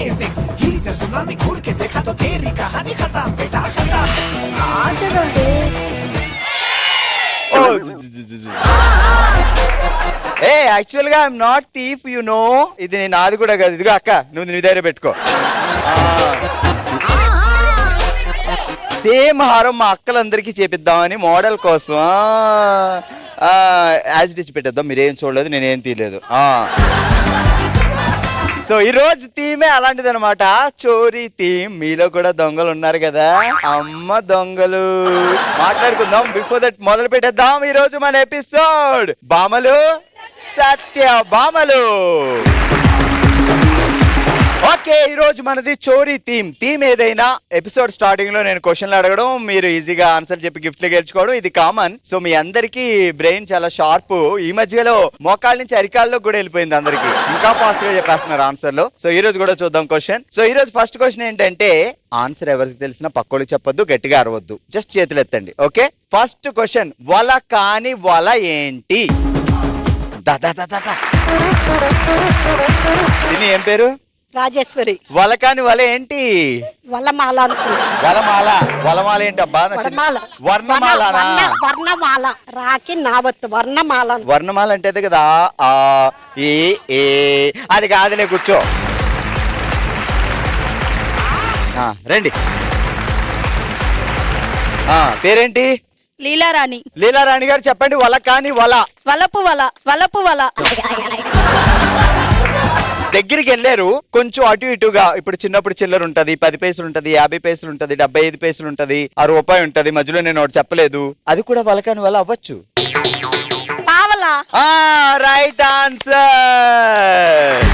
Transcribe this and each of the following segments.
Amazing he से tsunami घूर के देखा तो तेरी कहानी खत्म बेटा खत्म आटगाडे ఏ యాక్చువల్ గా I'm not thief you know. ఇది నాది కూడా కాదు. ఇదిగో అక్క, నువ్వు నీ దగ్గర పెట్టుకో. సేమ్ హారం మా అక్కలందరికీ చేపిద్దామని మోడల్ కోసం యాజ్ డిచ్ పెట్టేద్దాం. మీరేం చూడలేదు, నేనేం తీయలేదు. సో ఈ రోజు థీమే అలాంటిది అనమాట, చోరీ థీమ్. మీలో కూడా దొంగలు ఉన్నారు కదా, అమ్మ దొంగలు. మాట్లాడుకుందాం. బిఫోర్ దట్ మొదలు పెట్టేద్దాం ఈ రోజు మన ఎపిసోడ్. బామలు సత్య బామలు. ఓకే, ఈ రోజు మనది చోరీ థీమ్ ఏదైనా ఎపిసోడ్ స్టార్టింగ్ లో నేను క్వశ్చన్లు అడగడం, మీరు ఈజీగా ఆన్సర్ చెప్పి గిఫ్ట్లు గెలుచుకోవడం, ఇది కామన్. సో మీ అందరికి బ్రెయిన్ చాలా షార్ప్. ఈ మధ్యలో మోకాళ్ళ నుంచి అరికాల్లో కూడా వెళ్ళిపోయింది అందరికి, ఇంకా ఫాస్ట్ గా చెప్పేస్తున్నారు ఆన్సర్లు. సో ఈ రోజు కూడా చూద్దాం క్వశ్చన్. సో ఈ రోజు ఫస్ట్ క్వశ్చన్ ఏంటంటే, ఆన్సర్ ఎవరికి తెలిసినా పక్కోళ్ళకి చెప్పొద్దు, గట్టిగా అరవద్దు, జస్ట్ చేతులు ఎత్తండి. ఓకే, ఫస్ట్ క్వశ్చన్, వల కాని వల ఏంటి? దీని ఏం పేరు? రాజేశ్వరి. వలకాని వల ఏంటి? వలమాల. వలమాల. వలమాల ఏంటి అబ్బా? వర్ణమాలనా? వర్ణమాల. రాకి నావత్తు వర్ణమాల. వర్ణమాల అంటే కదా ఆ ఏ ఏ, అది కాదులే, కూర్చో. రండి. పేరేంటి? లీలారాణి. లీలారాణి గారు చెప్పండి. వలకాని వల. వలపు వల. వలపు వల. దగ్గరికి వెళ్ళారు కొంచెం అటు ఇటుగా. ఇప్పుడు చిన్నప్పుడు చిల్లర ఉంటది, 10 పైసలు ఉంటది, 50 పైసలు ఉంటది, 75 పైసలు ఉంటది, ₹1 ఉంటది. మధ్యలో నేను ఒకటి చెప్పలేదు, అది కూడా వలకాని వల అవ్వచ్చు. పావలా. Right answer.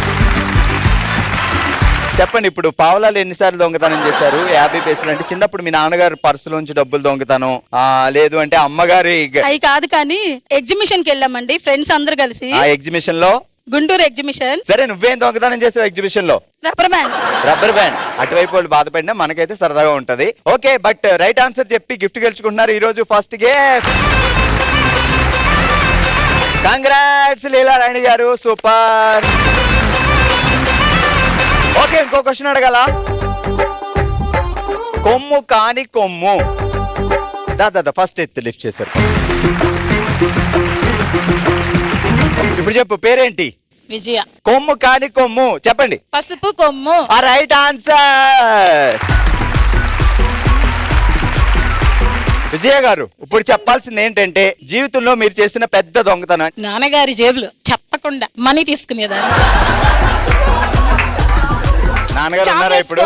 చెప్పండి, ఇప్పుడు పావలాలు ఎన్నిసార్లు దొంగతనం చేశారు? 50 పైసలు అంటే చిన్నప్పుడు మీ నాన్నగారు పర్సులోంచి డబ్బులు దొంగతనం, లేదు అంటే అమ్మగారి. అవి కాదు కానీ ఎగ్జిబిషన్ కి వెళ్ళామండి ఫ్రెండ్స్ అందరు కలిసి. ఆ ఎగ్జిబిషన్ లో, గుంటూరు ఎగ్జిబిషన్. సరే, నువ్వేం దొంగతనం చేసావు ఎగ్జిబిషన్ లో? Rubber band. Rubber band. అటువైపు వాళ్ళు బాధపడినా మనకైతే సరదాగా ఉంటది. ఓకే, బట్ రైట్ ఆన్సర్ చెప్పి గిఫ్ట్ గెలుచుకుంటున్నారు ఈ రోజు ఫస్ట్ గిఫ్ట్. కంగ్రాట్స్ లీలారాణి గారు, సూపర్. ఓకే, ఇంకో క్వశ్చన్ అడగాల. కొమ్ము కాని కొమ్ము. దాదా ఫస్ట్ ఎత్తు లిఫ్ట్ చేశారు. ఇప్పుడు చెప్పు, పేరేంటి? విజయ. కొమ్ము కాని కొమ్ము చెప్పండి. పసుపు కొమ్ము. Right answer. విజయ గారు, ఇప్పుడు చెప్పాల్సింది ఏంటంటే, జీవితంలో మీరు చేసిన పెద్ద దొంగతనం. నాన్నగారి జేబులో చెప్పకుండా మనీ తీసుకునేదాన్ని. నాన్నగారు ఉన్నారా ఇప్పుడు?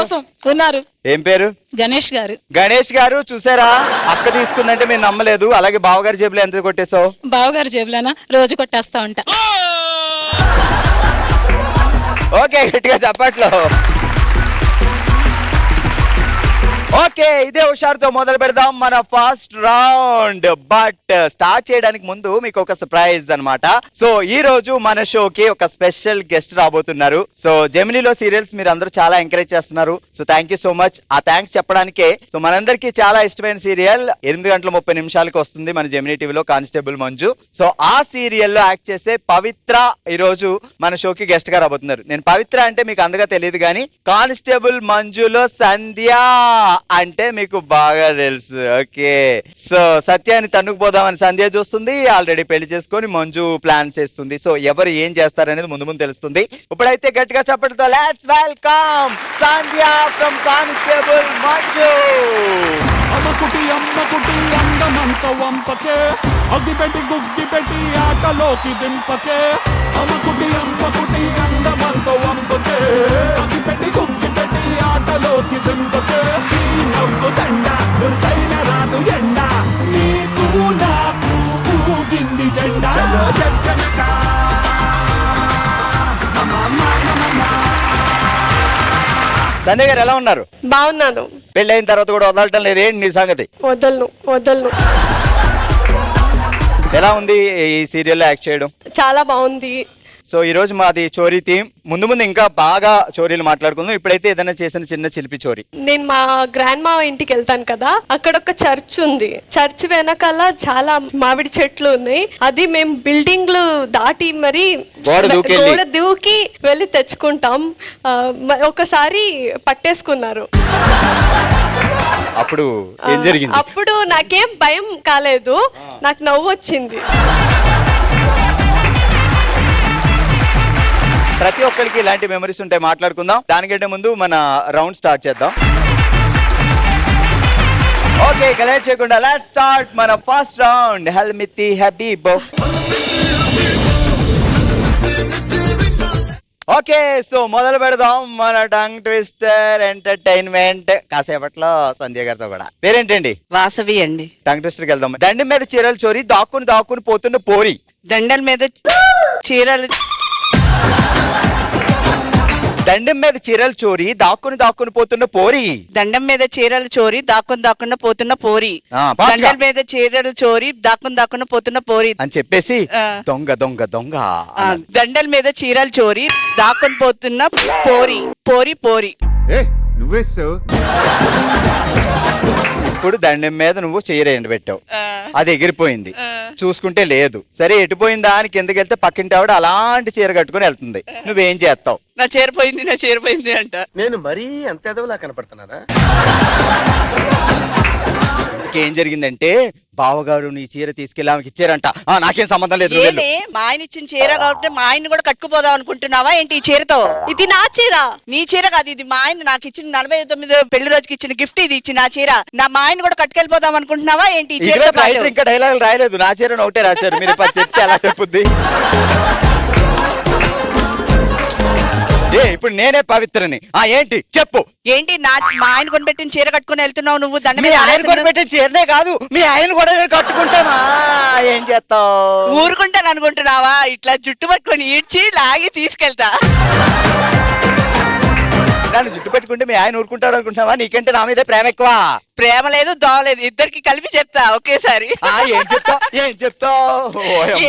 ఉన్నారు. ఏం పేరు? గణేష్ గారు. గణేష్ గారు, చూసారా, అక్క తీసుకుందంటే మీరు నమ్మలేదు. అలాగే బావగారి జేబులో ఎంత కొట్టేశావు? బావగారి జేబులోనా రోజు కొట్టేస్తా ఉంటా. ఓకే, గట్టిగా చెప్పట్లో. ఓకే, ఇదే హుషారుతో మొదలు పెడదాం మన ఫస్ట్ రౌండ్. బట్ స్టార్ట్ చేయడానికి ముందు మీకు ఒక సర్ప్రైజ్ అన్నమాట. సో ఈ రోజు మన షోకి ఒక స్పెషల్ గెస్ట్ రాబోతున్నారు. సో జెమినీలో సీరియల్స్ మీరు అందరూ చాలా ఎంకరేజ్ చేస్తున్నారు. So thank you so much. ఆ థ్యాంక్స్ చెప్పడానికే, సో మనందరికీ చాలా ఇష్టమైన సీరియల్ 8:30 వస్తుంది మన జెమినీ టీవీలో, కానిస్టేబుల్ మంజు. సో ఆ సీరియల్ లో యాక్ట్ చేసే పవిత్ర ఈ రోజు మన షోకి గెస్ట్ గా రాబోతున్నారు. నేను పవిత్ర అంటే మీకు అందగా తెలియదు కానీ, కానిస్టేబుల్ మంజులో సంధ్య అంటే మీకు బాగా తెలుసు. ఓకే, సో సత్యాన్ని తన్నుకుపోదామని సంధ్య చూస్తుంది. ఆల్రెడీ పెళ్లి చేసుకొని మంజు ప్లాన్ చేస్తుంది. సో ఎవరు ఏం చేస్తారనేది ముందు ముందు తెలుస్తుంది. ఇప్పుడైతే గట్టిగా చెప్పడంతో let's welcome Sandhya from constable Manju. అమ్మకుటి అందమంత వంపకే, అగ్గిపెట్టి గుగ్గిపెట్టి ఆటలోకి దింపకే. అమ్మకుటి అందమంత వంపకే, అగ్గిపెట్టి గుగ్గిపెట్టి ఆటలోకి దింపకే. ఈ నవ్వు దండ దొరికైన రాదు ఎండ, నీకు నాకు ఊగింది జెండా. చలో జనక సంధ్య గారు ఎలా ఉన్నారు? బాగున్నాను. పెళ్ళైన తర్వాత కూడా వదలటం లేదు, ఏంటి నీ సంగతి? వదలను. ఎలా ఉంది ఈ సీరియల్లో యాక్ట్ చేయడం? చాలా బాగుంది. సో ఈ రోజు మాది చోరీ థీమ్. ముందు ముందు ఇంకా బాగా చోరీలు మాట్లాడుకుందాం. ఇప్పుడైతే ఏదైనా చేసిన చిన్న చిలిపి చోరీ. నేను మా గ్రాండ్ మా ఇంటికి వెళ్తాను కదా, అక్కడ ఒక చర్చ్ ఉంది. చర్చ్ వెనకాల చాలా మామిడి చెట్లు ఉన్నాయి. అది మేము బిల్డింగ్లు దాటి మరి గోడ దూకి వెళ్ళి తెచ్చుకుంటాం. ఒకసారి పట్టేసుకున్నారు. అప్పుడు ఏం జరిగింది? అప్పుడు నాకేం భయం కాలేదు, నాకు నవ్వు వచ్చింది. ప్రతి ఒక్కరికి ఇలాంటి మెమరీస్ ఉంటాయి, మాట్లాడుకుందాం. దానికంటే ముందు మన రౌండ్ స్టార్ట్ చేద్దాం. ఓకే, కలెక్ట్ చేయకుండా లెట్స్ స్టార్ట్ మన ఫస్ట్ రౌండ్. హల్మితి హబీబ్. ఓకే, సో మొదలు పెడదాం మన టంగ్ ట్విస్టర్ ఎంటర్టైన్మెంట్. కాసేపట్లో సంధ్య గారితో కూడా. పేరేంటండి? వాసవి అండి. టంగ్ ట్విస్టర్కి వెళ్దాం. దండం మీద చీరలు చోరీ, దాక్కుని పోతున్న పోరి. దండల మీద చీరలు దండం మీద చీరలు చోరీ, దాక్కుని పోతున్న పోరి. దండం మీద చీరలు చోరీ, దాక్కుని పోతున్న పోరి. దండల మీద చీరలు చోరీ, దాక్కుని పోతున్న పోరి అని చెప్పేసి దొంగ దొంగ దొంగ. దండల మీద చీరలు చోరీ, దాక్కుని పోతున్న పోరి పోరి పోరి. ఇప్పుడు దండం మీద నువ్వు చీర ఎండ పెట్టావు, అది ఎగిరిపోయింది. చూసుకుంటే లేదు. సరే, ఎటుపోయిందా అని కిందకి వెళ్తే పక్కింటి ఆవిడ అలాంటి చీర కట్టుకుని వెళ్తుంది. నువ్వేం చేస్తావు? నా చేరిపోయింది అంట. నేను మరీ అంత ఎదవలా కనపడుతున్నానా? ఏం జరిగిందంటే, బావగారు నీ చీర తీసుకెళ్ళి ఆమెకి ఇచ్చారంట. నాకేం సంబంధం లేదు. మా ఆయన ఇచ్చిన చీర కాబట్టి మా ఆయన కూడా కట్టుకుపోదాం అనుకుంటున్నావా ఏంటి ఈ చీరతో? ఇది నా చీర. నీ చీర కాదు, ఇది మా ఆయన నాకు ఇచ్చిన 49 పెళ్లి రోజుకి ఇచ్చిన గిఫ్ట్. ఇది ఇచ్చిన చీర మా ఆయన కూడా కట్టుకెళ్ళిపోదాం అనుకుంటున్నావా ఏంటి ఈ చీర? ఇంకా డైలాగ్ రాయలేదు, నా చీర ఒకటే రాశారు. మీరు చెప్తే ఎలా చెప్పుద్ది? ఇప్పుడు నేనే పవిత్రని. ఏంటి చెప్పు? ఏంటి మా ఆయన కొనిపెట్టిన చీర కట్టుకుని వెళ్తున్నావు నువ్వు? మీ ఆయన కొనిపెట్టిన చీరనే కాదు, మీ ఆయన కూడా నేను కట్టుకుంటానా? ఏం చేస్తావు? ఊరుకుంటాను అనుకుంటున్నావా? ఇట్లా జుట్టు పట్టుకొని ఈడ్చి లాగి తీసుకెళ్తా. నన్ను జుట్టు పెట్టుకుంటే మీ ఆయన ఊరుకుంటాడు అనుకుంటున్నావా? నీకంటే నా మీద ప్రేమ ఎక్కువ. ప్రేమ లేదు, దోమ లేదు, ఇద్దరికి కలిపి చెప్తా ఒకేసారి. ఏం చెప్తావు?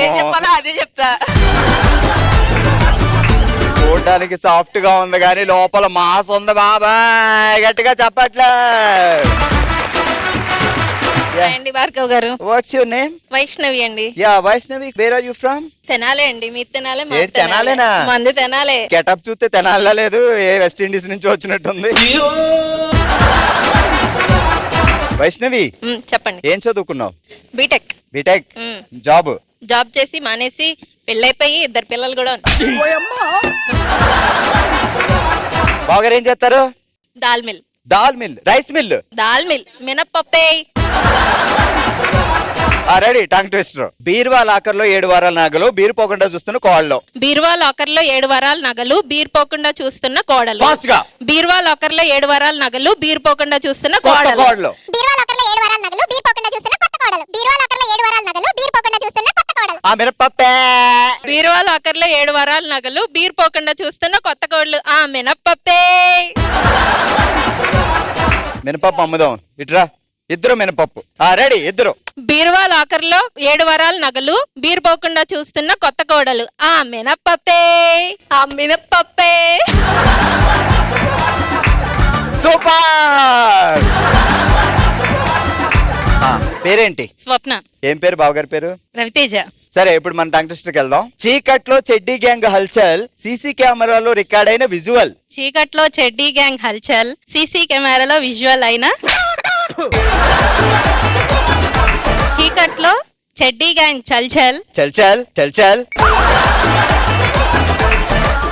ఏం చెప్పాలా అదే చెప్తా. చూడడానికి సాఫ్ట్ గా ఉంది కానీ లోపల మాస్ ఉంది బాబాయ్. గట్టిగా చెప్పట్లే. భార్గవ్ గారు. What's your name? వైష్ణవి అండి. Yeah Vaishnavi. Where are you from? తెనాలే అండి. మీరు తెనాలే? తెనాలేనా? మంది తెనాలే. గెటప్ చూస్తే తెనాలా లేదు, ఏ వెస్ట్ ఇండీస్ నుంచి వచ్చినట్టుంది. వైష్ణవి చెప్పండి. ఏం చదువుకున్నావు? బీటెక్. బీటెక్. జాబ్ చేసి మానేసి పెళ్ళైపోయి 2 పిల్లలు కూడా. బావగారు ఏం చేస్తారు? Dal mill. Rice mill. మినప్పప్పే. రెడీ. Tongue twister. బీరువా లాకర్ లో 7 వారాల నగలు, బీరు పోకుండా చూస్తున్న కోడలు. బీరువా లాకర్ లో 7 వారాల నగలు, బీరు పోకుండా చూస్తున్న కోడలు. బీరువా లాకర్ లో 7 వారాల నగలు, బీరు పోకుండా చూస్తున్న కోడలు. బీరువా లాకర్ లో 7 వారాల నగలు, బీరు పోకుండా చూస్తున్న కొత్త కోడలు. బీరువా లాకర్ లో 7 వారాల నగలు, బీరు పోకుండా చూస్తున్న కొత్త కోడలు. మినప్పప్పే. బీరువా లాకర్ లో 7 వారాల నగలు, బీరు పోకుండా చూస్తున్న కొత్త కోడలు. మినప్పప్పే. మినపప్పు అమ్ముదాం. ఇట్రా. ఇద్దరు మినపప్పు. రెడీ. ఇద్దరు. బీరువా లాకర్ లో 7 వారాల నగలు, బీరు పోకుండా చూస్తున్న కొత్త కోడలు. మినప్పప్పే. మినప్పప్పే. సూపర్. పేరేంటి? స్వప్న. ఏం పేరు బావగారి పేరు? రవితేజ. సరే, ఇప్పుడు మన టంగ్ ట్విస్టర్కి వెళ్దాం. చీకట్లో చెడ్డీ గ్యాంగ్ హల్చల్, సీసీ కెమెరాలో రికార్డ్ అయిన విజువల్. చీకట్లో చెడ్డీ గ్యాంగ్ హల్చల్, సీసీ కెమెరాలో విజువల్ అయిన. చీకట్లో చెడ్డీ గ్యాంగ్ చల్చల్ చల్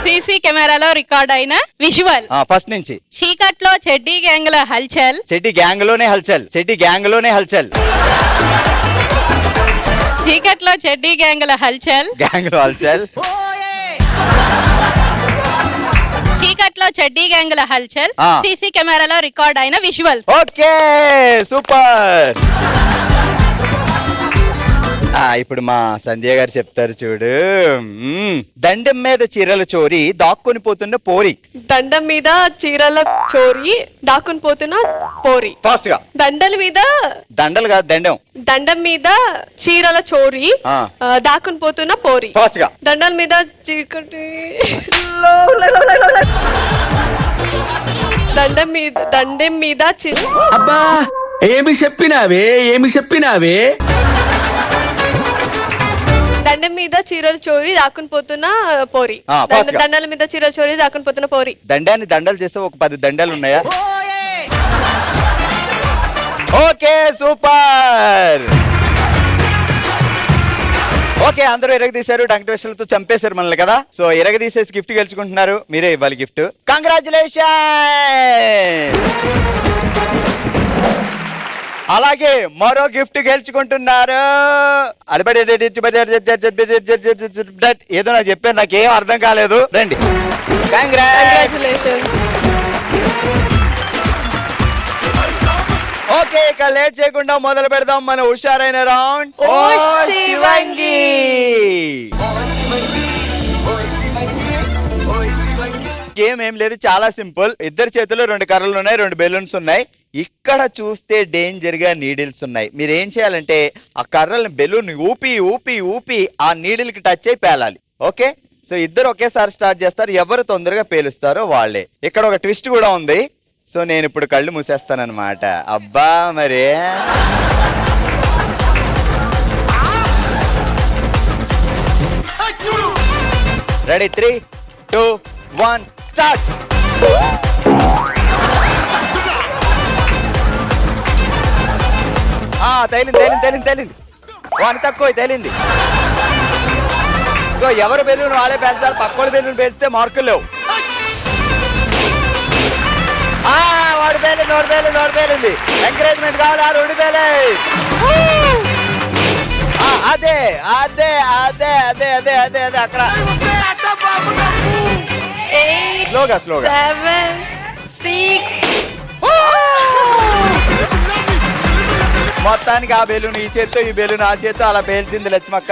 సీసీ కెమెరాలో రికార్డ్ అయిన విజువల్. ఫస్ట్ నుంచి. చీకట్లో చెడ్డీ గ్యాంగ్ లో హల్చల్. చెడ్డీ గ్యాంగ్ లోనే హల్చల్. చీకట్లో చెడ్డీ గ్యాంగ్ లో హల్చల్. చీకట్లో చెడ్డీ గ్యాంగ్ లో హల్చల్, సీసీ కెమెరాలో రికార్డ్ అయిన విజువల్. Okay, super. ఇప్పుడు మా సంధ్య గారు చెప్తారు చూడు. దండం మీద చీరల చోరీ దాక్కుని పోతున్న పోరి. దండం మీద చీరల చోరీ దాక్కుని పోతున్న పోరి. ఫాస్ట్ గా. దండల మీద దండలు కాదు దండం. దండం మీద చీరల చోరీ దాక్కుని పోతున్న పోరి. ఫాస్ట్ గా. దండల మీద చీకటి దండం మీద అబ్బా ఏమి చెప్పినావే దండం మీద చీరల చోరీ దాక్కుని పోతున్న పోరి. fast గా. దండల మీద చీరల చోరీ దాక్కుని పోతున్న పోరి. దండాన్ని దండలు చేస్తే ఒక 10 దండాలు ఉన్నాయా? Okay super. ఓకే అందరూ ఎరగదీశారు, డంకటేశ్వరులతో చంపేశారు మనల్ని కదా. సో ఎరగదీసేసి గిఫ్ట్ గెలుచుకుంటున్నారు, మీరే ఇవ్వాలి గిఫ్ట్. కంగ్రాచులేషన్. అలాగే మరో గిఫ్ట్ గెలుచుకుంటున్నారు. ఏదో నాకు చెప్పారు, నాకేం అర్థం కాలేదు. రండి. కంగ్రాచులేషన్స్. ఓకే ఇక లేట్ చేయకుండా మొదలు పెడదాం మన హుషారైన రౌండ్. ఓ శివంగి. గేమ్ ఏం లేదు, చాలా సింపుల్. ఇద్దరి చేతిలో 2 కర్రలు ఉన్నాయి, 2 బెలూన్స్ ఉన్నాయి. ఇక్కడ చూస్తే డేంజర్ గా నీడిల్స్ ఉన్నాయి. మీరు ఏం చేయాలంటే ఆ కర్రల్ని బెలూన్ ఊపి ఊపి ఊపి ఆ నీడిల్ కి టచ్ అయి పేలాలి. ఓకే సో ఇద్దరు ఒకేసారి స్టార్ట్ చేస్తారు, ఎవరు తొందరగా పేలుస్తారో వాళ్ళే. ఇక్కడ ఒక ట్విస్ట్ కూడా ఉంది. సో నేను ఇప్పుడు కళ్ళు మూసేస్తానన్నమాట. అబ్బా మరి రెడీ 3, 2, 1 స్టార్ట్. తేలింది. వాని తక్కువ తేలింది. ఎవరు బెలూన్ వాళ్ళే పెంచాలి, పక్కోడు బెలూన్ పెంచితే మార్కులు లేవు. వాడు పేలింది. ఎంకరేజ్మెంట్ కావాలి. 2 పేలే. అదే అదే అదే అదే అదే అదే అదే అక్కడ స్లోగా 7, 6. మొత్తానికి ఆ బెలూన్ ఈ చేత్తో, ఈ బెలూన్ ఆ చేత్తో అలా పేల్చింది లక్ష్మక్క.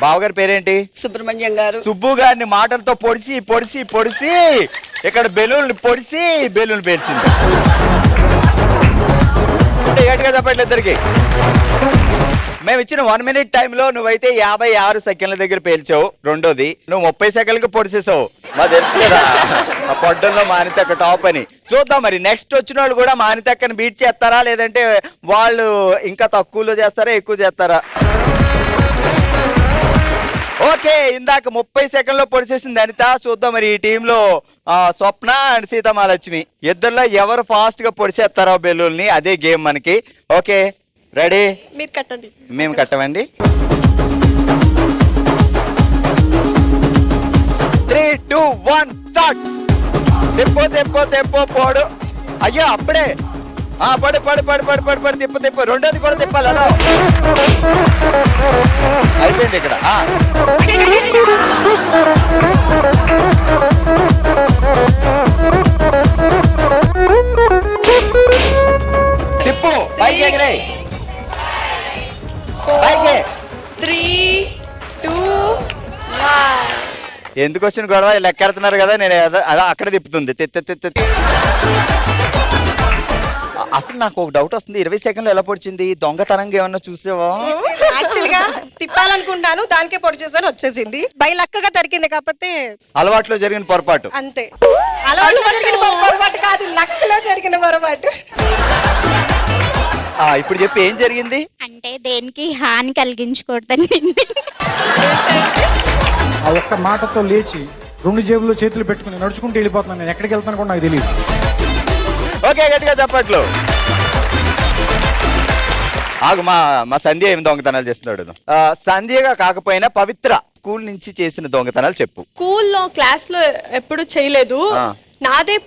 బావగారి పేరేంటి? సుబ్రహ్మణ్యం గారు. సుబ్బు గారిని మాటలతో పొడిసి పొడిసి పొడిసి ఇక్కడ బెలూన్ పొడిసి బెలూన్ పేల్చింది. గట్టిగా చెప్పట్లేదు ఇద్దరికి. మేము ఇచ్చిన 1 మినిట్ టైంలో నువ్వైతే 56 సెకండ్ల దగ్గర పేల్చావు. రెండోది నువ్వు 30 సెకండ్లకు పొడిసేసావు. మా తెలుసు కదా ఆ పొడ్డంలో మానితక్క టాప్ అని. చూద్దాం మరి నెక్స్ట్ వచ్చిన వాళ్ళు కూడా మానితక్కని బీట్ చేస్తారా, లేదంటే వాళ్ళు ఇంకా తక్కువలో చేస్తారా, ఎక్కువ చేస్తారా? ఓకే ఇందాక 30 సెకండ్లో పొడిచేసింది అనిత. చూద్దాం మరి ఈ టీంలో స్వప్న అండ్ సీతమహాలక్ష్మి ఇద్దరులో ఎవరు ఫాస్ట్ గా పొడిచేస్తారో బెలూన్ని. అదే గేమ్ మనకి. Okay ready? మీరు కట్టండి. మేము కట్టమండి. 3, 2, 1 స్టార్ట్. తెప్పో పోడు. అయ్యో అప్పుడే పడి తిప్పు. రెండోది కూడా తిప్పాలి. అలా అయిపోయింది ఇక్కడ. తిప్పు పైకి ఎగిరే. 3, 2, 1. ఎందుకు వచ్చిన గొడవ? లెక్కెడుతున్నారు కదా, నేను అలా అక్కడ తిప్పుతుంది. అసలు నాకు ఒక డౌట్ వస్తుంది, 20 సెకండ్లు ఎలా పొడిచింది? దొంగతనంగా ఏమన్నా చూసావా? యాక్చువల్ గా తిప్పాలనుకుంటాను, దానికే పొడి చేసాను, వచ్చేసింది. బై లక్కగా దొరికింది కాకపోతే అలవాట్లో జరిగిన పొరపాటు. అంతే. అలవాట్లో జరిగిన పొరపాటు కాదు, లక్కలో జరిగిన పొరపాటు. ఇప్పుడు చెప్పి ఏం జరిగింది? అంటే దేనికి హాని కలిగించకూడదని. ఆ ఒక్క మాటతో లేచి 2 జేబుల్లో చేతులు పెట్టుకుని నడుచుకుంటూ వెళ్ళిపోతున్నాను. నేను ఎక్కడికి వెళ్తాను కూడా నాకు తెలియదు. ఓకే గట్టిగా చెప్పట్లు. ఆగు మా సంధ్య ఏమి దొంగతనాలు చేస్తున్నాడు? సంధ్యగా కాకపోయినా పవిత్ర స్కూల్ నుంచి చేసిన దొంగతనాలు చెప్పు. స్కూల్లో క్లాస్ లో ఎప్పుడు చేయలేదు. నాదే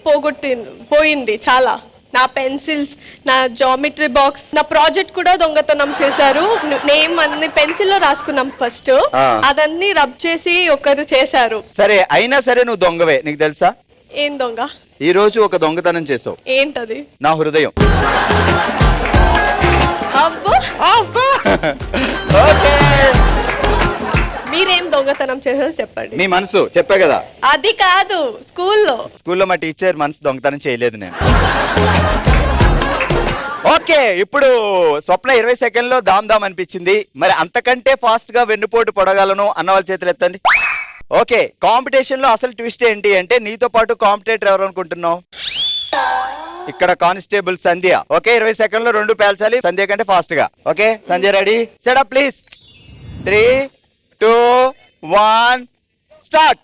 పోయింది చాలా. నా పెన్సిల్స్, నా జామెట్రీ బాక్స్, నా ప్రాజెక్ట్ కూడా దొంగతనం చేశారు. నేమ్ అన్ని పెన్సిల్ లో రాసుకున్నాం ఫస్ట్, అదన్నీ రబ్ చేసి ఒకరు చేశారు. సరే అయినా సరే నువ్వు దొంగవే, నీకు తెలుసా? ఏం దొంగ? ఈ రోజు ఒక దొంగతనం చేసావు. ఏంటది? నా హృదయం. అబ్బో ఓకే, మీరేం దొంగతనం చేసేది చెప్పండి. మీ మనసు చెప్పా కదా. అది కాదు, స్కూల్లో మా టీచర్ మనసు దొంగతనం చేయలేదు నేను. ఓకే, ఇప్పుడు స్వప్న 20 సెకండ్లో దామ్ దామ్ అనిపించింది. మరి అంతకంటే ఫాస్ట్ గా వెన్నుపోటు పొడగలను అన్న వాళ్ళ చేతులు ఎత్తండి. ఓకే, కాంపిటీషన్ లో అసలు ట్విస్ట్ ఏంటి అంటే నీతో పాటు కాంపిటేటర్ ఎవరు అనుకుంటున్నావు? ఇక్కడ కానిస్టేబుల్ సంధ్య. ఓకే, 20 సెకండ్లో 2 పేల్చాలి సంధ్య కంటే ఫాస్ట్ గా. Okay Sandhya, ready, set up please. 3, 2, 1 start.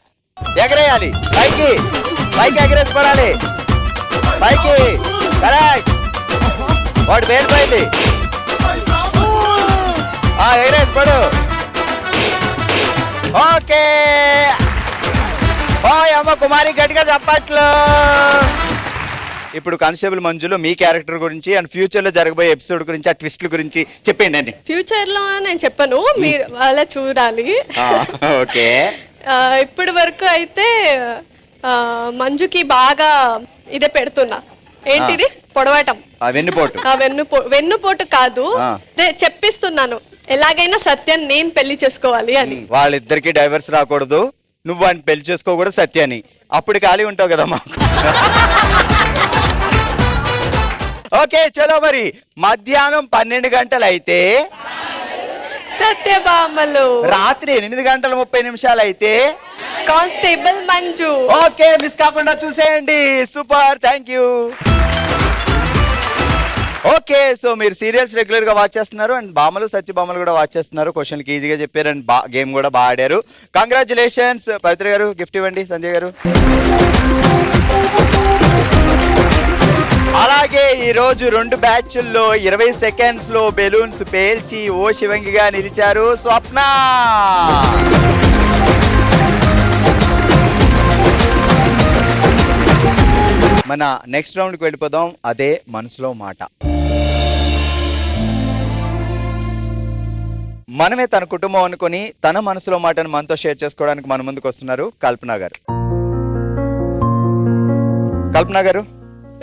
ఎగరేయాలి, పైకి పైకి ఎగరేసి పడాలి, పైకి. కరెక్ట్, వాడు పేలిపోయింది. ఎగరేసి పడు. ఓకే, ఓయ్ అమ్మ కుమారి, గట్టిగా చెప్పట్లు. ఇప్పుడు కానిస్టేబుల్ మంజులో మీ క్యారెక్టర్ గురించి అండ్ ఫ్యూచర్ లో జరగబోయే ఎపిసోడ్ గురించి, ఆ ట్విస్ట్ల గురించి చెప్పండి అండి. ఫ్యూచర్ లో నేను చెప్పను, మీరు అలా చూడాలి. ఓకే, ఇప్పటి వరకు అయితే మంజుకి బాగా ఇదే పెడుతున్నా. ఏంటిది? పొడవటం. వెన్నుపోటు కాదు, చెప్పిస్తున్నాను ఎలాగైనా సత్యాన్ని నేను పెళ్లి చేసుకోవాలి అని. వాళ్ళిద్దరికి డైవర్స్ రాకూడదు, నువ్వు వాడిని పెళ్లి చేసుకోకూడదు సత్యాన్ని. అప్పుడు ఖాళీ ఉంటావు కదమ్మా. ఓకే చలో, మరి మధ్యాహ్నం 12 గంటలు అయితే సత్యభామలు, రాత్రి 8 గంటల 30 నిమిషాలు అయితే కానిస్టేబుల్ మంజు. ఓకే, మిస్ కాకుండా చూసేయండి. Super, thank you. Okay, so మీరు సీరియల్స్ రెగ్యులర్ గా వాచ్ చేస్తున్నారు అండ్ బామలు సత్యభామలు కూడా వాచ్ చేస్తున్నారు. క్వశ్చన్కి ఈజీగా చెప్పారు అండ్ గేమ్ కూడా బాగా ఆడారు. కంగ్రాచులేషన్స్. పవిత్ర గారు గిఫ్ట్ ఇవ్వండి. సంజయ్ గారు అలాగే ఈ రోజు 2 బ్యాచ్ల్లో 20 సెకండ్స్ లో బెలూన్స్ పేల్చి ఓ శివంగిగా నిలిచారు స్వప్న. మన నెక్స్ట్ రౌండ్కి వెళ్ళిపోదాం. అదే మనసులో మాట. మనమే తన కుటుంబం అనుకుని తన మనసులో మాటను మనతో షేర్ చేసుకోవడానికి మన ముందుకు వస్తున్నారు కల్పన గారు. కల్పన గారు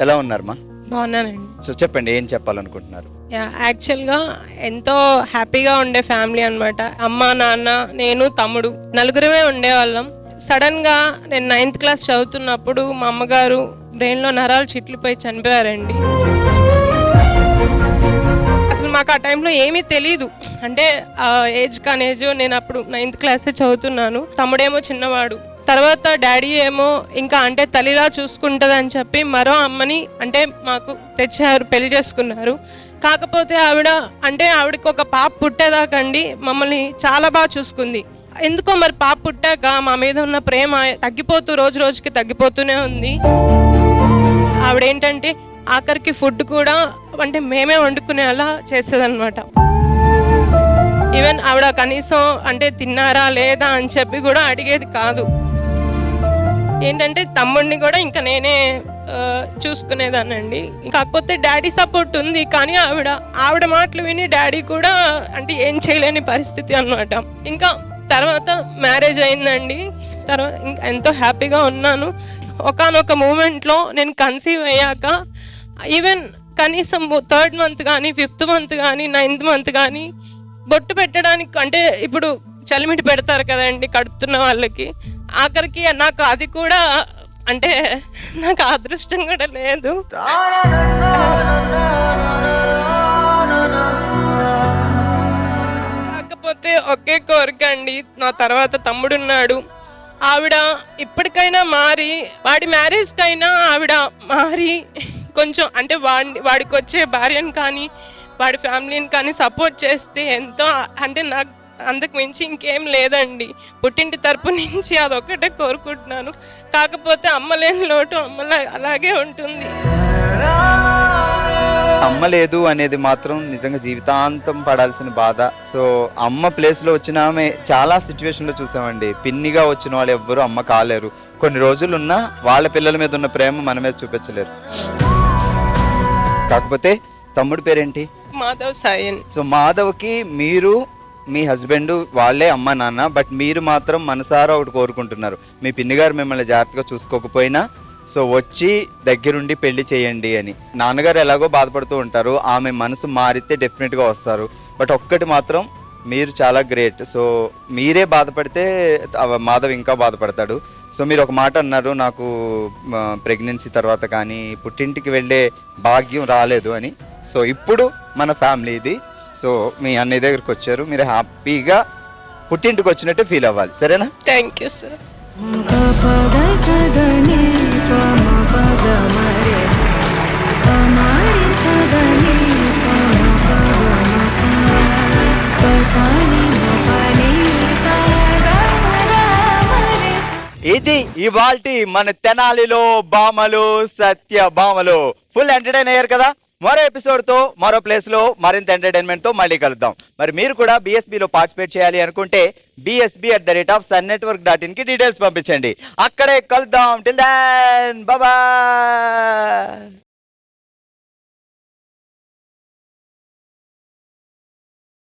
ఎలా ఉన్నారమ్మా? బాగున్నానండి. సో చెప్పండి, ఏం చెప్పాలనుకుంటున్నారు? యాక్చువల్గా ఎంతో హ్యాపీగా ఉండే ఫ్యామిలీ అనమాట. అమ్మ, నాన్న, నేను, తమ్ముడు, నలుగురమే ఉండేవాళ్ళం. సడన్ గా నేను 9th క్లాస్ చదువుతున్నప్పుడు మా అమ్మగారు బ్రెయిన్లో నరాలు చిట్లిపోయి చనిపోయారండి. అసలు మాకు ఆ టైంలో ఏమీ తెలీదు, అంటే ఏజ్ కానేజ్. నేను అప్పుడు 9th క్లాసే చదువుతున్నాను, తమ్ముడేమో చిన్నవాడు. తర్వాత డాడీ ఏమో ఇంకా అంటే తల్లిలా చూసుకుంటుంది అని చెప్పి మరో అమ్మని అంటే మాకు తెచ్చారు, పెళ్లి చేసుకున్నారు. కాకపోతే ఆవిడకి ఒక పాప పుట్టేదాకండి మమ్మల్ని చాలా బాగా చూసుకుంది. ఎందుకో మరి పాప పుట్టాక మా మీద ఉన్న ప్రేమ తగ్గిపోతూ రోజు రోజుకి తగ్గిపోతూనే ఉంది. ఆవిడేంటంటే ఆఖరికి ఫుడ్ కూడా అంటే మేమే వండుకునేలా చేసేదన్నమాట. ఈవెన్ ఆవిడ కనీసం అంటే తిన్నారా లేదా అని చెప్పి కూడా అడిగేది కాదు. ఏంటంటే తమ్ముడిని కూడా ఇంకా నేనే చూసుకునేదానండి. కాకపోతే డాడీ సపోర్ట్ ఉంది, కానీ ఆవిడ మాటలు విని డాడీ కూడా అంటే ఏం చేయలేని పరిస్థితి అన్నమాట. ఇంకా తర్వాత మ్యారేజ్ అయిందండి. తర్వాత ఇంకా ఎంతో హ్యాపీగా ఉన్నాను. ఒకానొక మూమెంట్లో నేను కన్సీవ్ అయ్యాక ఈవెన్ కనీసం 3rd మంత్ కానీ 5th మంత్ కానీ 9th మంత్ కానీ బొట్టు పెట్టడానికి అంటే ఇప్పుడు చలిమిటి పెడతారు కదండి కడుపుతున్న వాళ్ళకి, ఆఖరికి నాకు అది కూడా అంటే నాకు అదృష్టం కూడా లేదు. కాకపోతే ఒకే కోరిక అండి, నా తర్వాత తమ్ముడున్నాడు. ఆవిడ ఇప్పటికైనా మారి వాడి మ్యారేజ్కైనా ఆవిడ మారి కొంచెం అంటే వాడికి వచ్చే భార్యను కానీ వాడి ఫ్యామిలీని కానీ సపోర్ట్ చేస్తే ఎంతో అంటే నాకు అందుకు మించి ఇంకేం లేదండి. పుట్టింటి తరపు నుంచి అదొక్కటే కోరుకుంటున్నాను. కాకపోతే అమ్మలేని లోటు అలాగే ఉంటుంది. అమ్మ లేదు అనేది మాత్రం నిజంగా జీవితాంతం పడాల్సిన బాధ. సో అమ్మ ప్లేస్ లో వచ్చిన ఆమె చాలా సిచ్యువేషన్ లో చూసామండి. పిన్నిగా వచ్చిన వాళ్ళు ఎవ్వరూ అమ్మ కాలేరు. కొన్ని రోజులున్నా వాళ్ళ పిల్లల మీద ఉన్న ప్రేమ మన మీద చూపించలేరు. కాకపోతే తమ్ముడు పేరేంటి? మాధవ్ సాయన్. సో మాధవ్కి మీరు మీ హస్బెండ్ వాళ్ళే అమ్మ నాన్న, బట్ మీరు మాత్రం మనసారా ఒకటి కోరుకుంటున్నారు, మీ పిన్ని గారు మిమ్మల్ని జాగ్రత్తగా చూసుకోకపోయినా సో వచ్చి దగ్గరుండి పెళ్లి చేయండి అని. నాన్నగారు ఎలాగో బాధపడుతూ ఉంటారు, ఆమె మనసు మారితే డెఫినెట్గా వస్తారు. బట్ ఒక్కటి మాత్రం మీరు చాలా గ్రేట్. సో మీరే బాధపడితే మాధవ్ ఇంకా బాధపడతాడు. సో మీరు ఒక మాట అన్నారు, నాకు ప్రెగ్నెన్సీ తర్వాత కానీ పుట్టింటికి వెళ్ళే భాగ్యం రాలేదు అని. సో ఇప్పుడు మన ఫ్యామిలీ ఇది. సో మీ అన్నయ్య దగ్గరికి వచ్చారు, మీరు హ్యాపీగా పుట్టింటికి వచ్చినట్టే ఫీల్ అవ్వాలి, సరేనా? Thank you sir. ఇది ఇవాల్టి మన తెనాలిలో బామలు సత్య భామలు. ఫుల్ ఎంటర్టైన్ అయ్యారు కదా. మరో ఎపిసోడ్ తో మరో ప్లేస్ లో మరింత ఎంటర్టైన్మెంట్ తో మళ్ళీ కలుద్దాం. మరి మీరు కూడా BSB లో పార్టిసిపేట్ చేయాలి అనుకుంటే bsb@sunnetwork.in కి డీటెయిల్స్ పంపించండి. అక్కడే కలుద్దాం. Till then bye by.